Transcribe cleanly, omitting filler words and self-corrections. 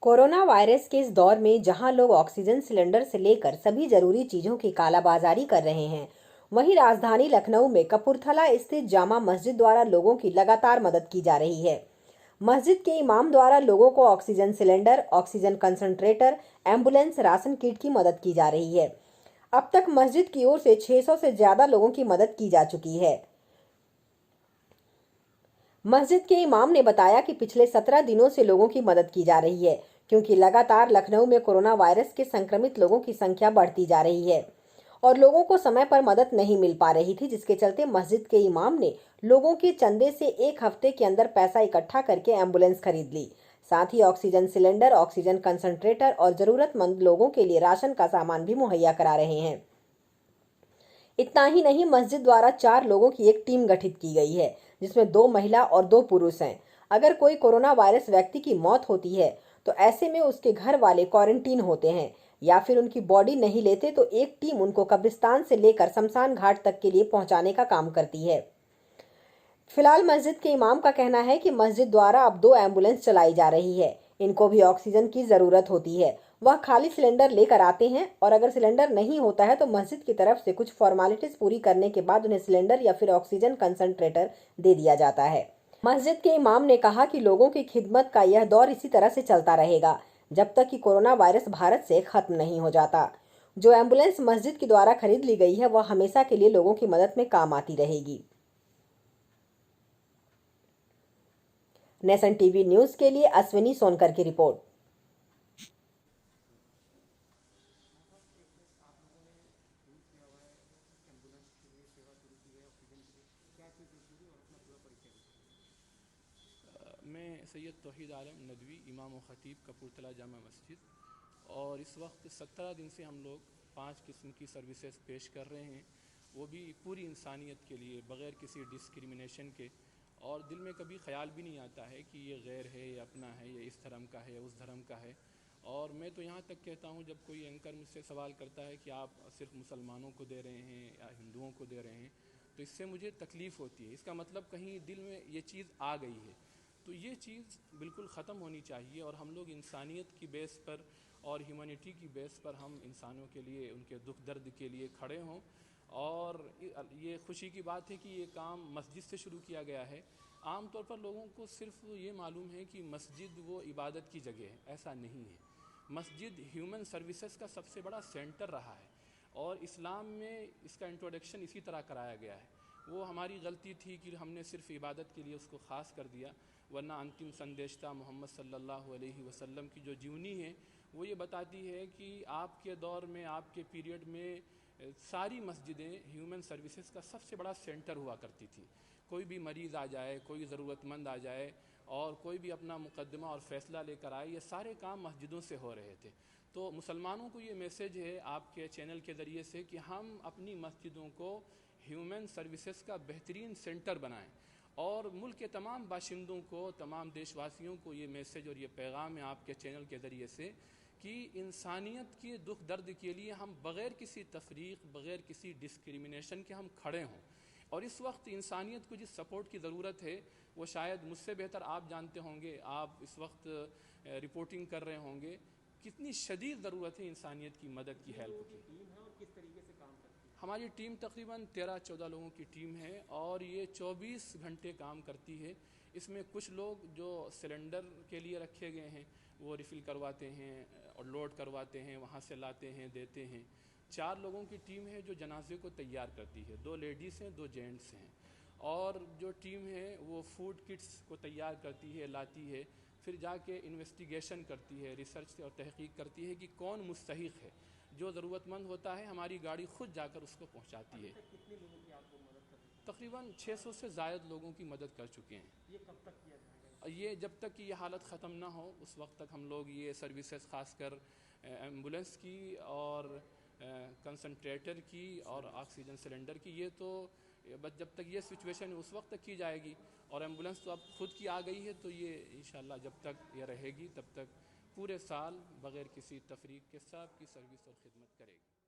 Corona virus के इस दौर में जहां लोग ऑक्सीजन सिलेंडर से लेकर सभी जरूरी चीजों की कालाबाजारी कर रहे हैं, वहीं राजधानी लखनऊ में कपूरथला स्थित जामा मस्जिद द्वारा लोगों की लगातार मदद की जा रही है। मस्जिद के इमाम द्वारा लोगों को oxygen cylinder, oxygen concentrator, ambulance, ration kit की मदद की जा रही है। अब तक मस्जिद की ओर से 600 से ज्यादा लोगों की मदद की जा चुकी है। मस्जिद के इमाम ने बताया कि पिछले 17 दिनों से लोगों की मदद की जा रही है, क्योंकि लगातार लखनऊ में कोरोना वायरस के संक्रमित लोगों की संख्या बढ़ती जा रही है और लोगों को समय पर मदद नहीं मिल पा रही थी, जिसके चलते मस्जिद के इमाम ने लोगों के चंदे से एक हफ्ते के अंदर पैसा इकट्ठा करके एम्बुलेंस खरीद ली। साथ ही ऑक्सीजन सिलेंडर, ऑक्सीजन कंसंट्रेटर और जरूरतमंद लोगों के लिए राशन का सामान भी मुहैया करा रहे हैं। इतना ही नहीं, मस्जिद द्वारा 4 लोगों की एक टीम गठित की गई है, जिसमें 2 महिला और 2 पुरुष हैं। अगर कोई कोरोना वायरस व्यक्ति की मौत होती है तो ऐसे में उसके घर वाले क्वारंटीन होते हैं या फिर उनकी बॉडी नहीं लेते तो एक टीम उनको कब्रिस्तान से लेकर शमशान घाट तक के लिए पहुंचाने का काम करती है। फिलहाल मस्जिद के इमाम का कहना है कि मस्जिद द्वारा अब 2 एम्बुलेंस चलाई जा रही है। इनको भी ऑक्सीजन की जरूरत होती है। वह खाली सिलेंडर लेकर आते हैं और अगर सिलेंडर नहीं होता है तो मस्जिद की तरफ से कुछ फॉर्मेलिटीज पूरी करने के बाद उन्हें सिलेंडर या फिर ऑक्सीजन कंसंट्रेटर दे दिया जाता है। मस्जिद के इमाम ने कहा कि लोगों की खिदमत का यह दौर इसी तरह से चलता रहेगा जब तक कि कोरोना वायरस भारत से खत्म नहीं हो जाता। जो एम्बुलेंस मस्जिद के द्वारा खरीद ली गई है वह हमेशा के लिए लोगों की मदद में काम आती रहेगी। नेशन टीवी न्यूज के लिए अश्विनी सोनकर की रिपोर्ट। मैं सैयद तौहीद आलम नदवी, इमाम व ख़तीब कपूरथला जामा मस्जिद, और इस वक्त 17 दिन से हम लोग 5 किस्म की सर्विसेज पेश कर रहे हैं, वो भी पूरी इंसानियत के लिए बग़ैर किसी डिस्क्रिमिनेशन के। और दिल में कभी ख्याल भी नहीं आता है कि ये गैर है, ये अपना है, ये इस धर्म का है या उस धर्म का है। और मैं तो यहाँ तक कहता हूँ, जब कोई एंकर मुझसे सवाल करता है कि आप सिर्फ मुसलमानों को दे रहे हैं या हिंदुओं को दे रहे हैं, तो इससे मुझे तकलीफ़ होती है। इसका मतलब कहीं दिल में ये चीज़ आ गई है। तो ये चीज़ बिल्कुल ख़त्म होनी चाहिए और हम लोग इंसानियत की बेस पर और ह्यूमैनिटी की बेस पर हम इंसानों के लिए, उनके दुख दर्द के लिए खड़े हों। और ये खुशी की बात है कि ये काम मस्जिद से शुरू किया गया है। आम तौर पर लोगों को सिर्फ ये मालूम है कि मस्जिद वो इबादत की जगह है, ऐसा नहीं है। मस्जिद ह्यूमन सर्विसेज का सबसे बड़ा सेंटर रहा है और इस्लाम में इसका इंट्रोडक्शन इसी तरह कराया गया है। वो हमारी गलती थी कि हमने सिर्फ इबादत के लिए उसको ख़ास कर दिया, वरना अंतिम संदेशता मोहम्मद सल्लल्लाहु अलैहि वसल्लम की जो जीवनी है वो ये बताती है कि आपके दौर में, आपके पीरियड में सारी मस्जिदें ह्यूमन सर्विसेज का सबसे बड़ा सेंटर हुआ करती थी। कोई भी मरीज़ आ जाए, कोई ज़रूरतमंद आ जाए और कोई भी अपना मुकदमा और फ़ैसला लेकर आए, ये सारे काम मस्जिदों से हो रहे थे। तो मुसलमानों को ये मैसेज है आपके चैनल के ज़रिए से कि हम अपनी मस्जिदों को ह्यूमन सर्विसेज का बेहतरीन सेंटर बनाएं। और मुल्क के तमाम बाशिंदों को, तमाम देशवासियों को ये मैसेज और ये पैगाम है आपके चैनल के ज़रिए से कि इंसानियत के दुख दर्द के लिए हम बग़ैर किसी तफरीक, बग़ैर किसी डिस्क्रिमिनेशन के हम खड़े हों। और इस वक्त इंसानियत को जिस सपोर्ट की ज़रूरत है वो शायद मुझसे बेहतर आप जानते होंगे। आप इस वक्त रिपोर्टिंग कर रहे होंगे, कितनी शदीद ज़रूरत है इंसानियत की मदद की, हेल्प की। हमारी टीम तकरीबन 13-14 लोगों की टीम है और ये 24 घंटे काम करती है। इसमें कुछ लोग जो सिलेंडर के लिए रखे गए हैं वो रिफ़िल करवाते हैं और लोड करवाते हैं, वहाँ से लाते हैं, देते हैं। 4 लोगों की टीम है जो जनाजे को तैयार करती है, 2 लेडीज़ हैं, 2 जेंट्स हैं। और जो टीम है वो फूड किट्स को तैयार करती है, लाती है, फिर जाके इन्वेस्टिगेशन करती है, रिसर्च और तहकीक करती है कि कौन मुस्तहिक है। जो ज़रूरतमंद होता है हमारी गाड़ी खुद जाकर उसको पहुंचाती है। कितने लोगों की आपको मदद कर रही तकरीबन 600 से ज़ायद लोगों की मदद कर चुके हैं। है? ये कब तक किया जाएगा? ये जब तक कि ये हालत ख़त्म ना हो उस वक्त तक हम लोग ये सर्विसेज ख़ासकर एम्बुलेंस की और कंसंट्रेटर की और ऑक्सीजन सिलेंडर की, ये तो बस जब तक ये सिचुएशन है उस वक्त तक की जाएगी। और एम्बुलेंस तो अब खुद की आ गई है, तो ये इंशाल्लाह जब तक ये रहेगी तब तक पूरे साल बग़ैर किसी तफरीक के सबकी सर्विस और खिदमत करेगी।